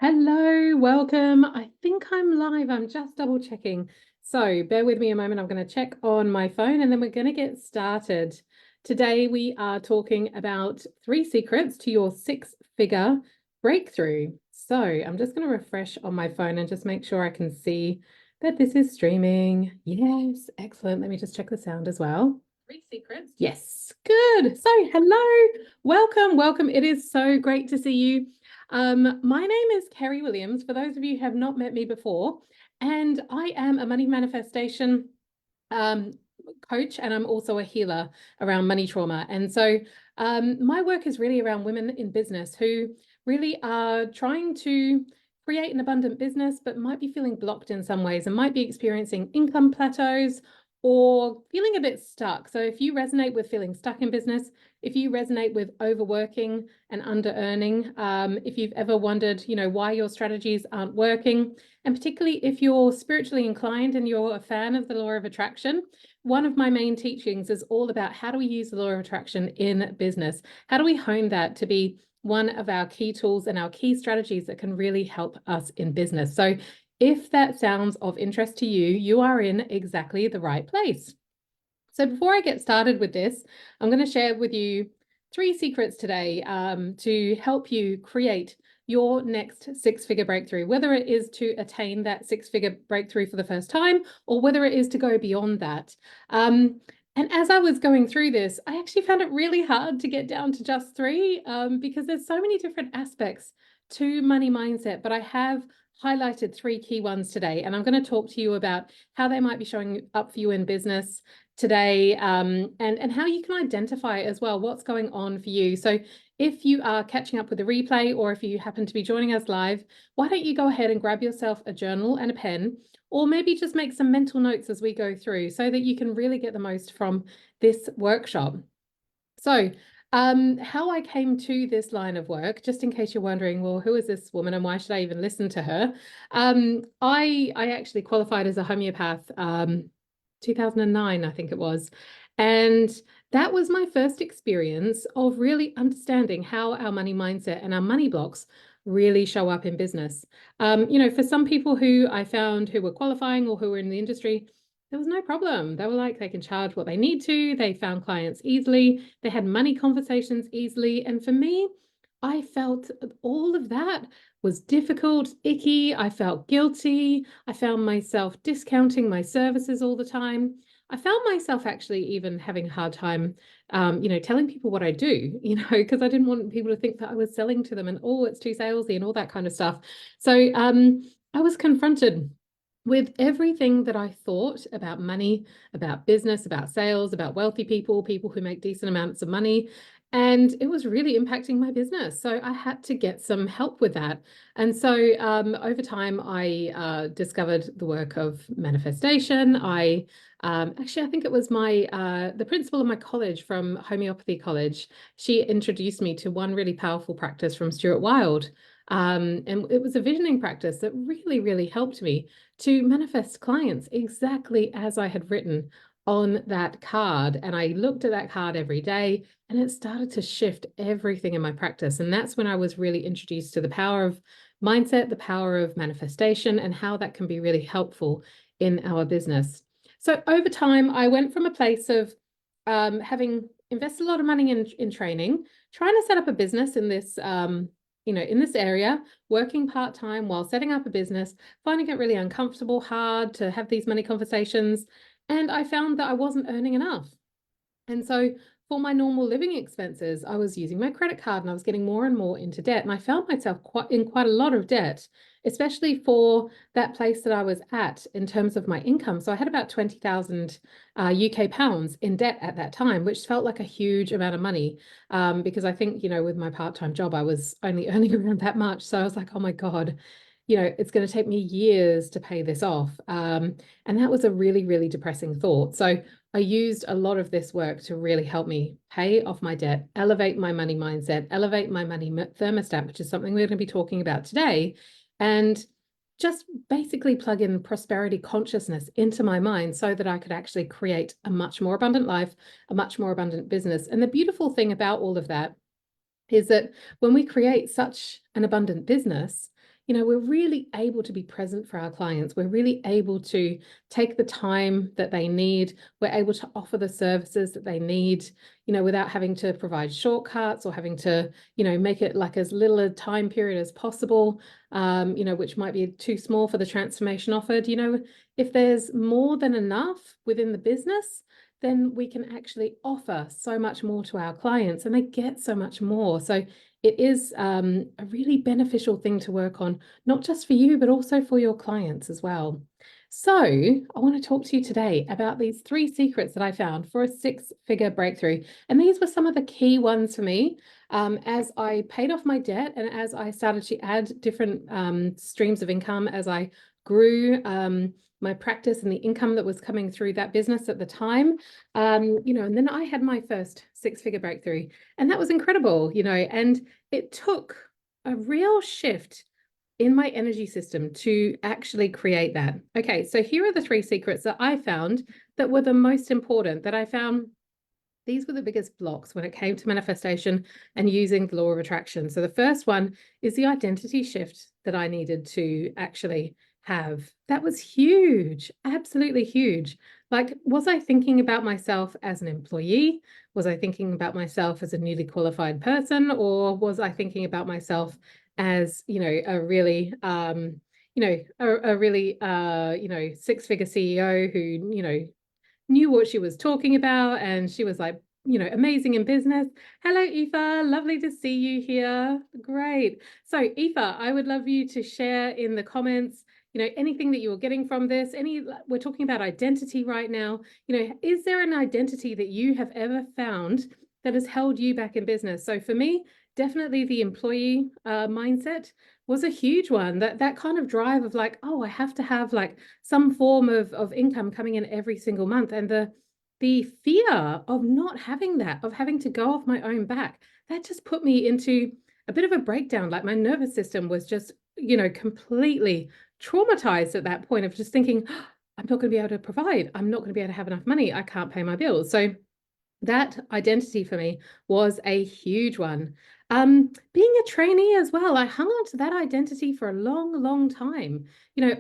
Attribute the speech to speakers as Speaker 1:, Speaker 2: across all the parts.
Speaker 1: Hello, welcome. I think I'm live. I'm just double checking. So bear with me a moment. I'm going to check on my phone and then we're going to get started. Today we are talking about 3 secrets to your 6-figure breakthrough. So I'm just going to refresh on my phone and just make sure I can see that this is streaming. Yes, excellent. Let me just check the sound as well. 3 secrets. Yes, good. So hello, welcome. It is so great to see you. My name is Keri Williams, for those of you who have not met me before, and I am a money manifestation coach, and I'm also a healer around money trauma. And so my work is really around women in business who really are trying to create an abundant business, but might be feeling blocked in some ways and might be experiencing income plateaus or feeling a bit stuck. So if you resonate with feeling stuck in business, if you resonate with overworking and under-earning, if you've ever wondered, why your strategies aren't working, and particularly if you're spiritually inclined and you're a fan of the law of attraction, one of my main teachings is all about how do we use the law of attraction in business? How do we hone that to be one of our key tools and our key strategies that can really help us in business? So if that sounds of interest to you, you are in exactly the right place. So before I get started with this, I'm going to share with you 3 secrets today to help you create your next 6-figure breakthrough, whether it is to attain that 6-figure breakthrough for the first time or whether it is to go beyond that. And as I was going through this, I actually found it really hard to get down to just 3 because there's so many different aspects to money mindset, but I have highlighted 3 key ones today, and I'm going to talk to you about how they might be showing up for you in business today, and how you can identify as well what's going on for you. So if you are catching up with the replay or if you happen to be joining us live, why don't you go ahead and grab yourself a journal and a pen, or maybe just make some mental notes as we go through so that you can really get the most from this workshop. So how I came to this line of work, just in case you're wondering, well, who is this woman and why should I even listen to her? I actually qualified as a homeopath 2009, I think it was. And that was my first experience of really understanding how our money mindset and our money blocks really show up in business. For some people who I found who were qualifying or who were in the industry, there was no problem. They were like, they can charge what they need to. They found clients easily. They had money conversations easily. And for me, I felt all of that was difficult, icky. I felt guilty. I found myself discounting my services all the time. I found myself actually even having a hard time, telling people what I do, because I didn't want people to think that I was selling to them and, oh, it's too salesy and all that kind of stuff. So I was confronted with everything that I thought about money, about business, about sales, about wealthy people, people who make decent amounts of money. And it was really impacting my business. So I had to get some help with that. And so over time, I discovered the work of manifestation. I think it was the principal of my college from Homeopathy College. She introduced me to one really powerful practice from Stuart Wilde. And it was a visioning practice that really, really helped me to manifest clients exactly as I had written on that card. And I looked at that card every day and it started to shift everything in my practice. And that's when I was really introduced to the power of mindset, the power of manifestation, and how that can be really helpful in our business. So over time, I went from a place of having invested a lot of money in training, trying to set up a business in this in this area, working part-time while setting up a business, finding it really uncomfortable, hard to have these money conversations. And I found that I wasn't earning enough. And so for my normal living expenses, I was using my credit card and I was getting more and more into debt. And I found myself in quite a lot of debt, especially for that place that I was at in terms of my income. So I had about 20,000 UK pounds in debt at that time, which felt like a huge amount of money because I think, with my part-time job, I was only earning around that much. So I was like, oh my God, it's going to take me years to pay this off. And that was a really, really depressing thought. So I used a lot of this work to really help me pay off my debt, elevate my money mindset, elevate my money thermostat, which is something we're going to be talking about today, and just basically plug in prosperity consciousness into my mind so that I could actually create a much more abundant life, a much more abundant business. And the beautiful thing about all of that is that when we create such an abundant business, we're really able to be present for our clients. We're really able to take the time that they need. We're able to offer the services that they need, without having to provide shortcuts or having to, make it like as little a time period as possible, which might be too small for the transformation offered. If there's more than enough within the business, then we can actually offer so much more to our clients and they get so much more. So it is a really beneficial thing to work on, not just for you, but also for your clients as well. So I want to talk to you today about these 3 secrets that I found for a 6-figure breakthrough. And these were some of the key ones for me as I paid off my debt and as I started to add different streams of income, as I grew my practice and the income that was coming through that business at the time, and then I had my first 6-figure breakthrough, and that was incredible, and it took a real shift in my energy system to actually create that. Okay, so here are the 3 secrets that I found that were the most important, that I found these were the biggest blocks when it came to manifestation and using the law of attraction. So the first one is the identity shift that I needed to actually have. That was huge, absolutely huge. Like, was I thinking about myself as an employee? Was I thinking about myself as a newly qualified person? Or was I thinking about myself as, a really, a really, 6-figure CEO who, knew what she was talking about, and she was like, amazing in business. Hello, Aoife. Lovely to see you here. Great. So, Aoife, I would love you to share in the comments, anything that you were getting from this. We're talking about identity right now. Is there an identity that you have ever found that has held you back in business? So for me, definitely the employee mindset was a huge one. That kind of drive of like, oh, I have to have like some form of income coming in every single month, and the fear of not having that, of having to go off my own back, that just put me into a bit of a breakdown. Like my nervous system was just, completely traumatized at that point of just thinking, oh, I'm not going to be able to provide. I'm not going to be able to have enough money. I can't pay my bills. So that identity for me was a huge one. Being a trainee as well, I hung on to that identity for a long, long time.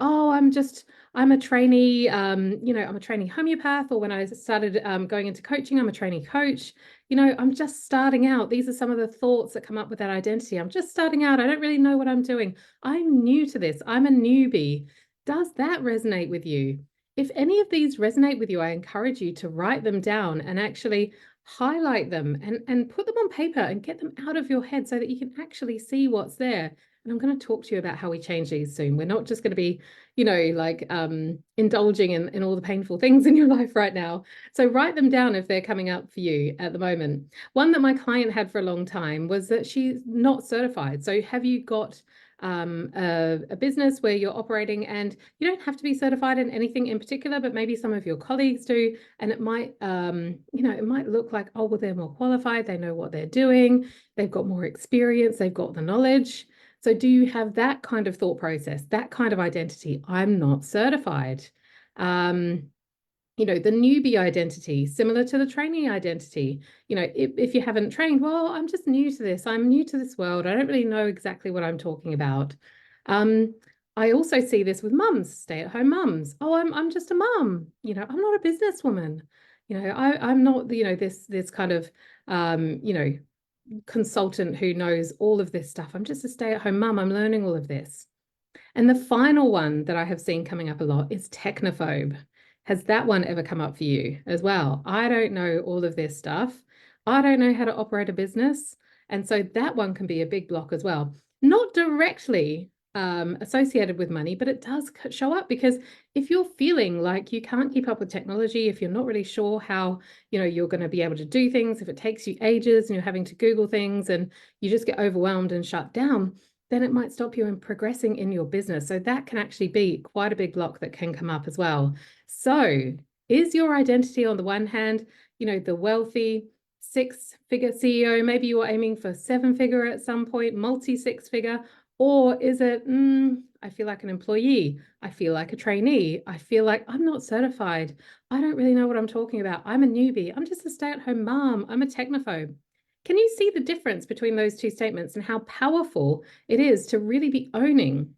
Speaker 1: Oh, I'm a trainee, I'm a trainee homeopath, or when I started going into coaching, I'm a trainee coach. I'm just starting out. These are some of the thoughts that come up with that identity. I'm just starting out. I don't really know what I'm doing. I'm new to this. I'm a newbie. Does that resonate with you? If any of these resonate with you, I encourage you to write them down and actually highlight them and put them on paper and get them out of your head so that you can actually see what's there. And I'm going to talk to you about how we change these soon. We're not just going to be, indulging in all the painful things in your life right now. So write them down if they're coming up for you at the moment. One that my client had for a long time was that she's not certified. So have you got a business where you're operating and you don't have to be certified in anything in particular, but maybe some of your colleagues do, and it might it might look like, oh, well, they're more qualified, they know what they're doing, they've got more experience, they've got the knowledge. So do you have that kind of thought process, that kind of identity? I'm not certified. The newbie identity, similar to the trainee identity. If you haven't trained, well, I'm just new to this. I'm new to this world. I don't really know exactly what I'm talking about. I also see this with mums, stay-at-home mums. Oh, I'm just a mum. I'm not a businesswoman. I'm not, this kind of, consultant who knows all of this stuff. I'm just a stay-at-home mum. I'm learning all of this. And the final one that I have seen coming up a lot is technophobe. Has that one ever come up for you as well? I don't know all of this stuff. I don't know how to operate a business. And so that one can be a big block as well. Not directly associated with money, but it does show up because if you're feeling like you can't keep up with technology, if you're not really sure how, you're going to be able to do things, if it takes you ages and you're having to Google things and you just get overwhelmed and shut down, then it might stop you in progressing in your business. So that can actually be quite a big block that can come up as well. So is your identity on the one hand, the wealthy 6-figure CEO, maybe you're aiming for 7-figure at some point, multi-6-figure, or is it, I feel like an employee, I feel like a trainee, I feel like I'm not certified, I don't really know what I'm talking about, I'm a newbie, I'm just a stay-at-home mom, I'm a technophobe. Can you see the difference between those two statements and how powerful it is to really be owning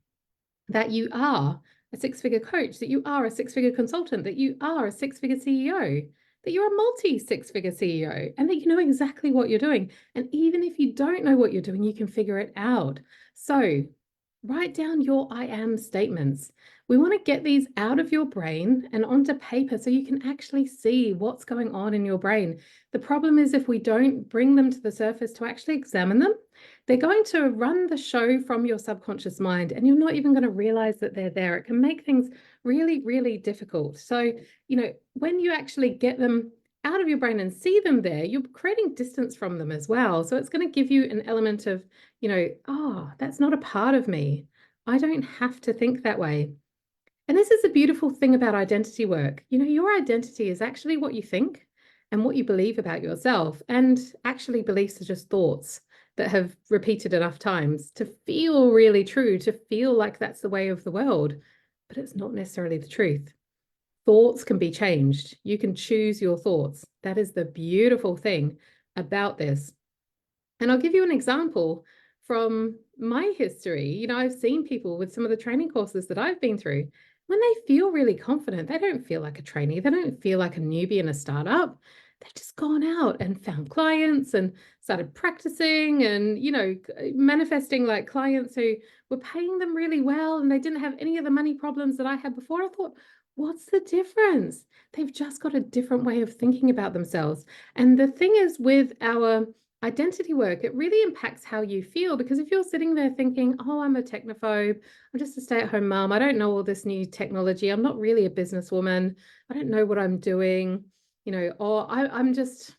Speaker 1: that you are a six-figure coach, that you are a six-figure consultant, that you are a six-figure CEO, that you're a multi-six-figure CEO, and that you know exactly what you're doing. And even if you don't know what you're doing, you can figure it out. So write down your I am statements. We want to get these out of your brain and onto paper so you can actually see what's going on in your brain. The problem is if we don't bring them to the surface to actually examine them, they're going to run the show from your subconscious mind and you're not even going to realize that they're there. It can make things really, really difficult. So, when you actually get them out of your brain and see them there, you're creating distance from them as well. So it's going to give you an element of, oh, that's not a part of me. I don't have to think that way. And this is a beautiful thing about identity work. Your identity is actually what you think and what you believe about yourself. And actually, beliefs are just thoughts that have repeated enough times to feel really true, to feel like that's the way of the world. But it's not necessarily the truth. Thoughts can be changed. You can choose your thoughts. That is the beautiful thing about this. And I'll give you an example from my history. I've seen people with some of the training courses that I've been through. When they feel really confident, they don't feel like a trainee. They don't feel like a newbie in a startup. They've just gone out and found clients and started practicing and, manifesting like clients who were paying them really well and they didn't have any of the money problems that I had before. I thought, what's the difference? They've just got a different way of thinking about themselves. And the thing is with our identity work, it really impacts how you feel, because if you're sitting there thinking, oh, I'm a technophobe, I'm just a stay-at-home mom, I don't know all this new technology, I'm not really a businesswoman, I don't know what I'm doing, or I'm just,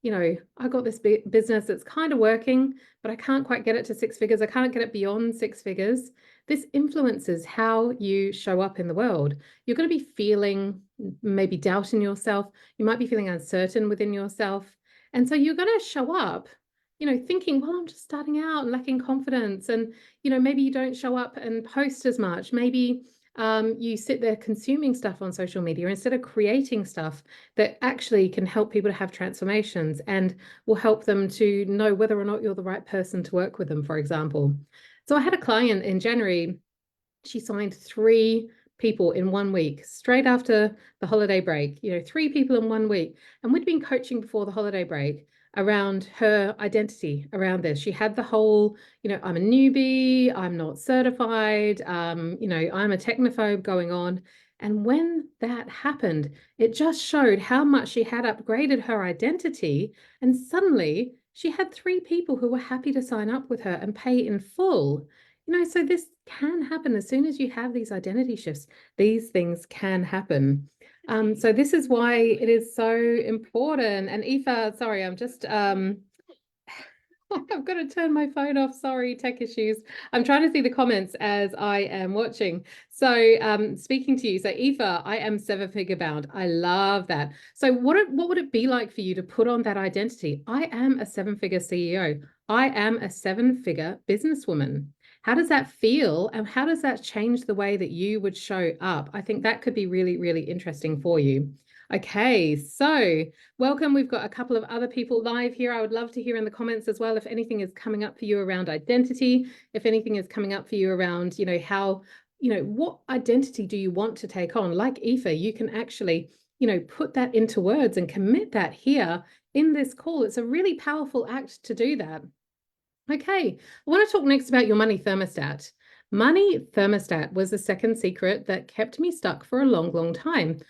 Speaker 1: I got this business that's kind of working, but I can't quite get it to six figures, I can't get it beyond six figures. This influences how you show up in the world. You're going to be feeling maybe doubt in yourself, you might be feeling uncertain within yourself. And so you're going to show up, thinking, well, I'm just starting out and lacking confidence. And, maybe you don't show up and post as much. Maybe you sit there consuming stuff on social media instead of creating stuff that actually can help people to have transformations and will help them to know whether or not you're the right person to work with them, for example. So I had a client in January. She signed 3 people in 1 week, straight after the holiday break, 3 people in 1 week. And we'd been coaching before the holiday break around her identity around this. She had the whole, I'm a newbie, I'm not certified, I'm a technophobe going on. And when that happened, it just showed how much she had upgraded her identity. And suddenly she had 3 people who were happy to sign up with her and pay in full. So this can happen as soon as you have these identity shifts. These things can happen. So this is why it is so important. And Aoife, sorry, I'm just I've got to turn my phone off. Sorry, tech issues. I'm trying to see the comments as I am watching. So speaking to you, so Aoife, I am 7-figure bound. I love that. So what would it be like for you to put on that identity? I am a 7-figure CEO. I am a 7-figure businesswoman. How does that feel? And how does that change the way that you would show up? I think that could be really, really interesting for you. Okay, so welcome. We've got a couple of other people live here. I would love to hear in the comments as well if anything is coming up for you around identity, if anything is coming up for you around, how, what identity do you want to take on? Like Aoife, you can actually, put that into words and commit that here in this call. It's a really powerful act to do that. Okay, I want to talk next about your money thermostat. Money thermostat was the second secret that kept me stuck for a long, long time.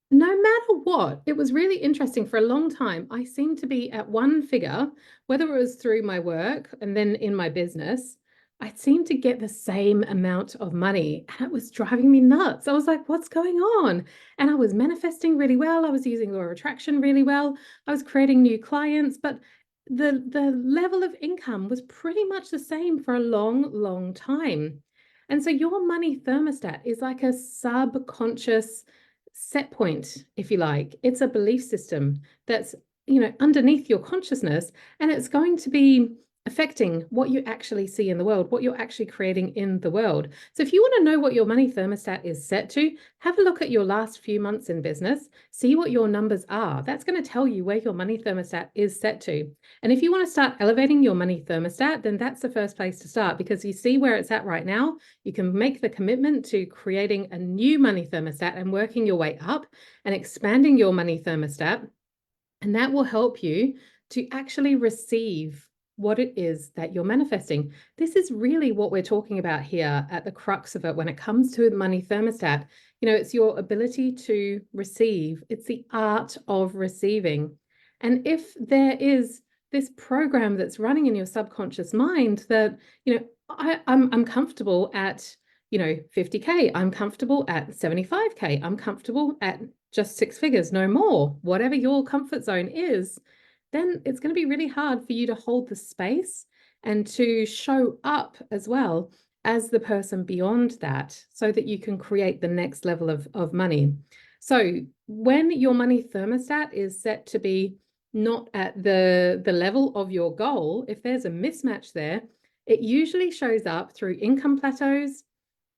Speaker 1: No matter what, it was really interesting. For a long time, I seemed to be at one figure, whether it was through my work and then in my business, I seemed to get the same amount of money. And it was driving me nuts. I was like, what's going on? And I was manifesting really well. I was using law of attraction really well. I was creating new clients, but the level of income was pretty much the same for a long, long time. And so your money thermostat is like a subconscious set point, if you like. It's a belief system that's, underneath your consciousness, and it's going to be affecting what you actually see in the world, what you're actually creating in the world. So if you want to know what your money thermostat is set to, have a look at your last few months in business, see what your numbers are. That's going to tell you where your money thermostat is set to. And if you want to start elevating your money thermostat, then that's the first place to start, because you see where it's at right now. You can make the commitment to creating a new money thermostat and working your way up and expanding your money thermostat. And that will help you to actually receive what it is that you're manifesting. This is really what we're talking about here at the crux of it when it comes to money thermostat. It's your ability to receive. It's the art of receiving. And if there is this program that's running in your subconscious mind that, I'm comfortable at, 50K, I'm comfortable at 75K, I'm comfortable at just 6 figures, no more, whatever your comfort zone is, then it's going to be really hard for you to hold the space and to show up as well as the person beyond that, so that you can create the next level of money. So when your money thermostat is set to be not at the level of your goal, if there's a mismatch there, it usually shows up through income plateaus.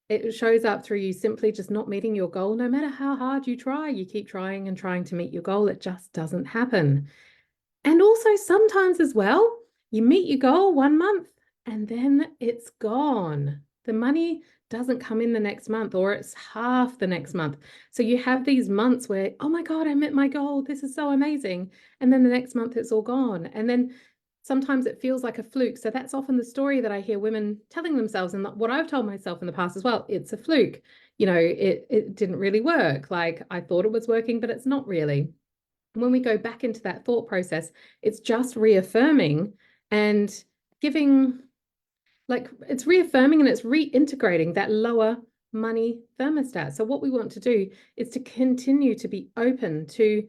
Speaker 1: It shows up through you simply just not meeting your goal. No matter how hard you try, you keep trying and trying to meet your goal, it just doesn't happen. And also sometimes as well, you meet your goal 1 month and then it's gone. The money doesn't come in the next month, or it's half the next month. So you have these months where, oh my God, I met my goal. This is so amazing. And then the next month it's all gone. And then sometimes it feels like a fluke. So that's often the story that I hear women telling themselves, and what I've told myself in the past as well. It's a fluke. It didn't really work. Like I thought it was working, but it's not really. When we go back into that thought process, it's just reaffirming and giving, like it's reaffirming and it's reintegrating that lower money thermostat. So what we want to do is to continue to be open to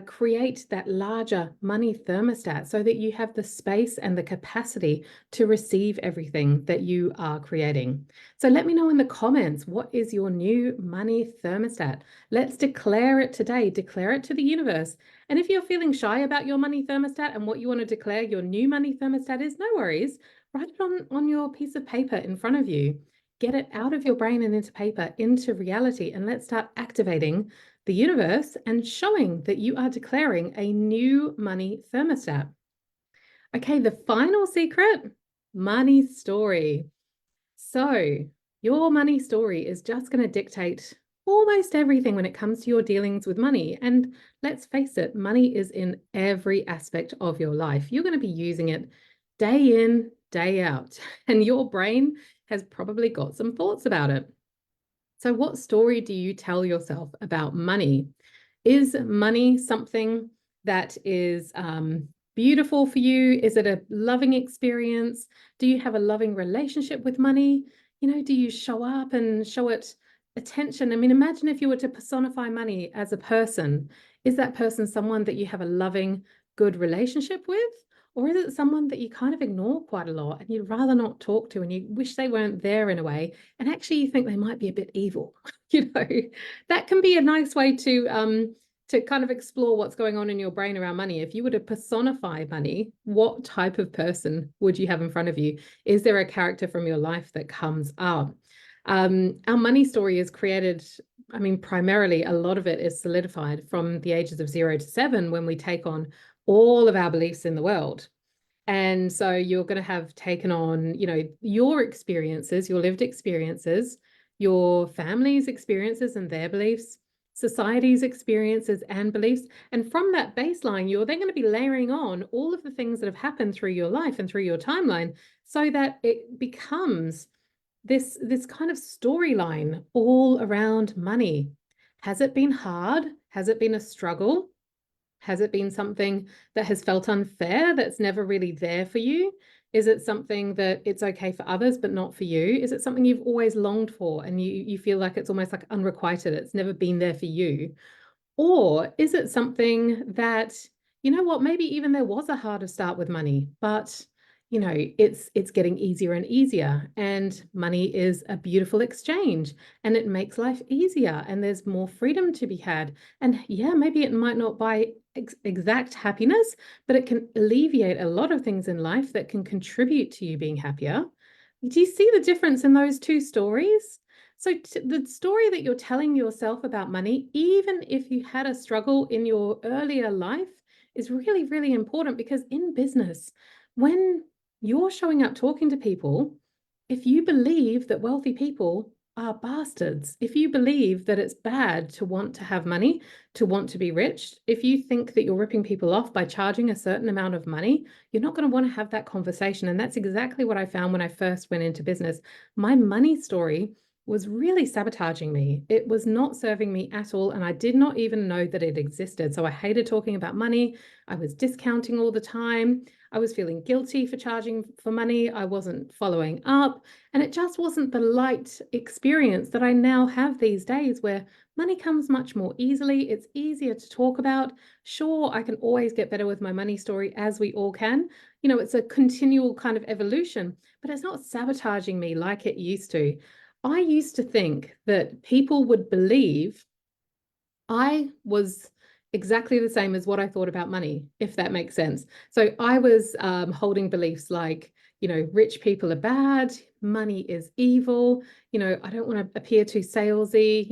Speaker 1: create that larger money thermostat, so that you have the space and the capacity to receive everything that you are creating. So let me know in the comments, what is your new money thermostat? Let's declare it today. Declare it to the universe. And if you're feeling shy about your money thermostat and what you want to declare your new money thermostat is, no worries. Write it on your piece of paper in front of you. Get it out of your brain and into paper, into reality, and let's start activating the universe and showing that you are declaring a new money thermostat. Okay, the final secret, money story. So your money story is just going to dictate almost everything when it comes to your dealings with money. And let's face it, money is in every aspect of your life. You're going to be using it day in, day out, and your brain has probably got some thoughts about it. So what story do you tell yourself about money? Is money something that is beautiful for you? Is it a loving experience? Do you have a loving relationship with money? Do you show up and show it attention? I mean, imagine if you were to personify money as a person. Is that person someone that you have a loving, good relationship with? Or is it someone that you kind of ignore quite a lot and you'd rather not talk to, and you wish they weren't there in a way, and actually you think they might be a bit evil? That can be a nice way to kind of explore what's going on in your brain around money. If you were to personify money, what type of person would you have in front of you? Is there a character from your life that comes up? Our money story is created, I mean, primarily a lot of it is solidified from the ages of 0 to 7, when we take on all of our beliefs in the world. And so you're going to have taken on, your experiences, your lived experiences, your family's experiences and their beliefs, society's experiences and beliefs. And from that baseline, you're then going to be layering on all of the things that have happened through your life and through your timeline, so that it becomes this kind of storyline all around money. Has it been hard? Has it been a struggle? Has it been something that has felt unfair, that's never really there for you? Is it something that it's okay for others, but not for you? Is it something you've always longed for and you feel like it's almost like unrequited, it's never been there for you? Or is it something that, maybe even there was a harder start with money, but, it's getting easier and easier, and money is a beautiful exchange, and it makes life easier, and there's more freedom to be had. And yeah, maybe it might not buy exact happiness, but it can alleviate a lot of things in life that can contribute to you being happier. Do you see the difference in those two stories? So the story that you're telling yourself about money, even if you had a struggle in your earlier life, is really, really important, because in business, when you're showing up talking to people, if you believe that wealthy people are bastards, if you believe that it's bad to want to have money, to want to be rich, if you think that you're ripping people off by charging a certain amount of money, you're not going to want to have that conversation. And that's exactly what I found when I first went into business. My money story was really sabotaging me. It was not serving me at all, and I did not even know that it existed. So I hated talking about money. I was discounting all the time. I was feeling guilty for charging for money. I wasn't following up. And it just wasn't the light experience that I now have these days, where money comes much more easily. It's easier to talk about. Sure, I can always get better with my money story, as we all can. It's a continual kind of evolution, but it's not sabotaging me like it used to. I used to think that people would believe I was exactly the same as what I thought about money, if that makes sense. So I was holding beliefs like, rich people are bad, money is evil, I don't want to appear too salesy,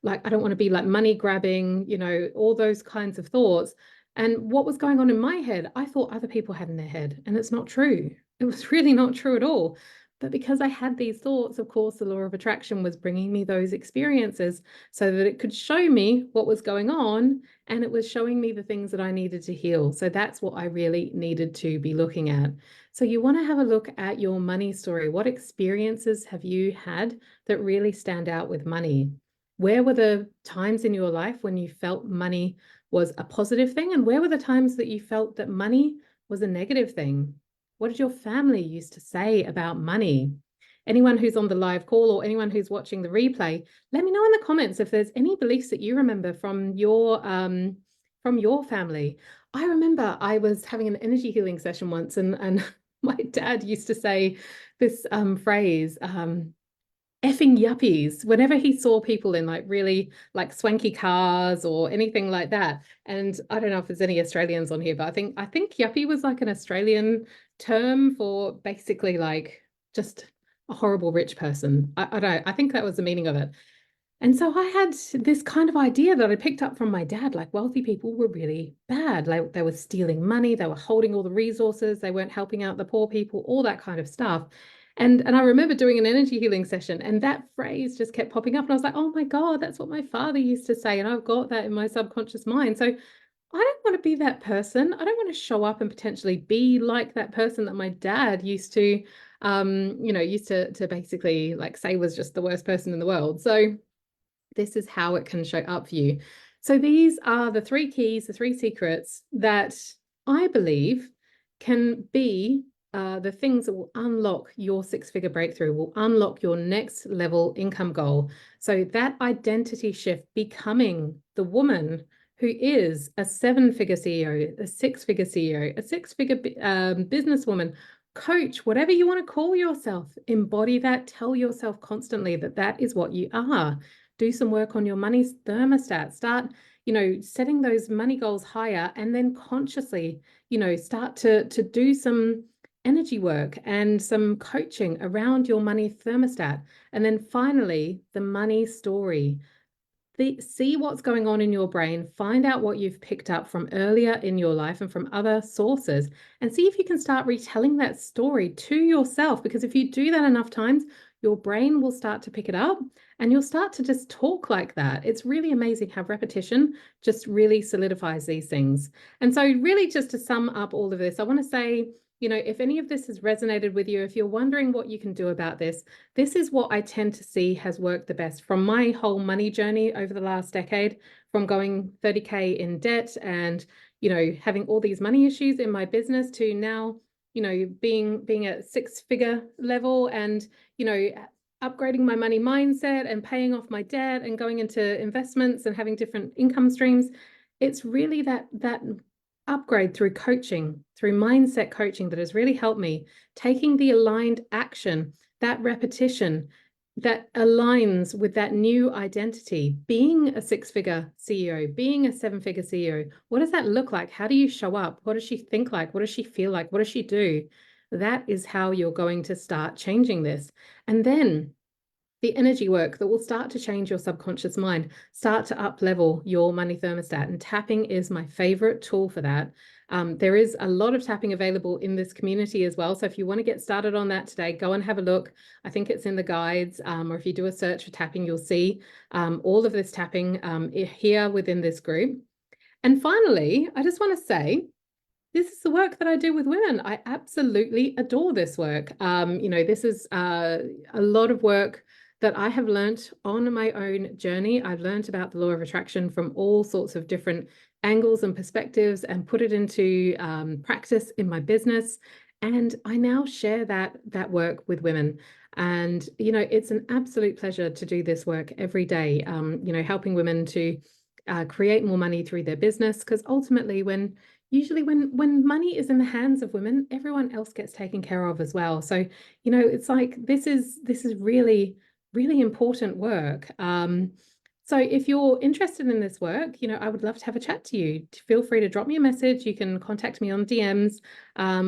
Speaker 1: like I don't want to be like money grabbing, all those kinds of thoughts. And what was going on in my head, I thought other people had in their head, and it's not true. It was really not true at all. But because I had these thoughts, of course, the law of attraction was bringing me those experiences so that it could show me what was going on, and it was showing me the things that I needed to heal. So that's what I really needed to be looking at. So you want to have a look at your money story. What experiences have you had that really stand out with money? Where were the times in your life when you felt money was a positive thing? And where were the times that you felt that money was a negative thing? What did your family used to say about money? Anyone who's on the live call or anyone who's watching the replay, let me know in the comments if there's any beliefs that you remember from your family. I remember I was having an energy healing session once, and my dad used to say this phrase, effing yuppies, whenever he saw people in like really like swanky cars or anything like that. And I don't know if there's any Australians on here, but I think yuppie was like an Australian term for basically like just a horrible rich person. I don't, I think that was the meaning of it. And so I had this kind of idea that I picked up from my dad, like wealthy people were really bad. Like they were stealing money, they were holding all the resources, they weren't helping out the poor people, all that kind of stuff. And I remember doing an energy healing session, and that phrase just kept popping up. And I was like, oh my God, that's what my father used to say. And I've got that in my subconscious mind. So I don't want to be that person. I don't want to show up and potentially be like that person that my dad used to, used to basically like say was just the worst person in the world. So this is how it can show up for you. So these are the three keys, the three secrets that I believe can be the things that will unlock your six-figure breakthrough, will unlock your next level income goal. So that identity shift, becoming the woman who is a seven-figure CEO, a six-figure CEO, a six-figure businesswoman, coach, whatever you want to call yourself, embody that, tell yourself constantly that that is what you are. Do some work on your money thermostat. Start, setting those money goals higher, and then consciously, start to do some energy work and some coaching around your money thermostat. And then finally, the money story. See what's going on in your brain, find out what you've picked up from earlier in your life and from other sources, and see if you can start retelling that story to yourself. Because if you do that enough times, your brain will start to pick it up and you'll start to just talk like that. It's really amazing how repetition just really solidifies these things. And so really, just to sum up all of this, I want to say, if any of this has resonated with you, if you're wondering what you can do about this, this is what I tend to see has worked the best from my whole money journey over the last decade, from going 30K in debt and, having all these money issues in my business to now, being at six-figure level and, upgrading my money mindset and paying off my debt and going into investments and having different income streams. It's really that upgrade through coaching, through mindset coaching that has really helped me, taking the aligned action, that repetition that aligns with that new identity, being a six-figure CEO, being a seven-figure CEO. What does that look like? How do you show up? What does she think like? What does she feel like? What does she do? That is how you're going to start changing this. And then the energy work that will start to change your subconscious mind, start to up level your money thermostat. And tapping is my favorite tool for that. There is a lot of tapping available in this community as well. So if you want to get started on that today, go and have a look. I think it's in the guides, or if you do a search for tapping, you'll see all of this tapping here within this group. And finally, I just want to say, this is the work that I do with women. I absolutely adore this work. This is a lot of work that I have learned on my own journey. I've learned about the law of attraction from all sorts of different angles and perspectives and put it into practice in my business. And I now share that work with women. And, it's an absolute pleasure to do this work every day, helping women to create more money through their business. Because ultimately, usually when money is in the hands of women, everyone else gets taken care of as well. So, it's like this is really, really important work. So if you're interested in this work, I would love to have a chat to you. Feel free to drop me a message. You can contact me on DMs.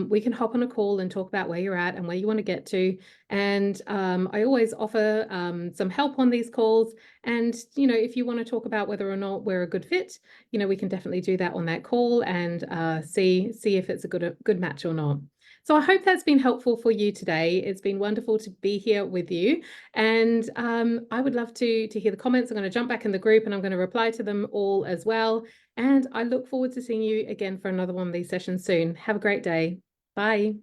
Speaker 1: We can hop on a call and talk about where you're at and where you want to get to. And I always offer some help on these calls. And, if you want to talk about whether or not we're a good fit, we can definitely do that on that call and see if it's a good match or not. So I hope that's been helpful for you today. It's been wonderful to be here with you. And I would love to hear the comments. I'm going to jump back in the group and I'm going to reply to them all as well. And I look forward to seeing you again for another one of these sessions soon. Have a great day. Bye.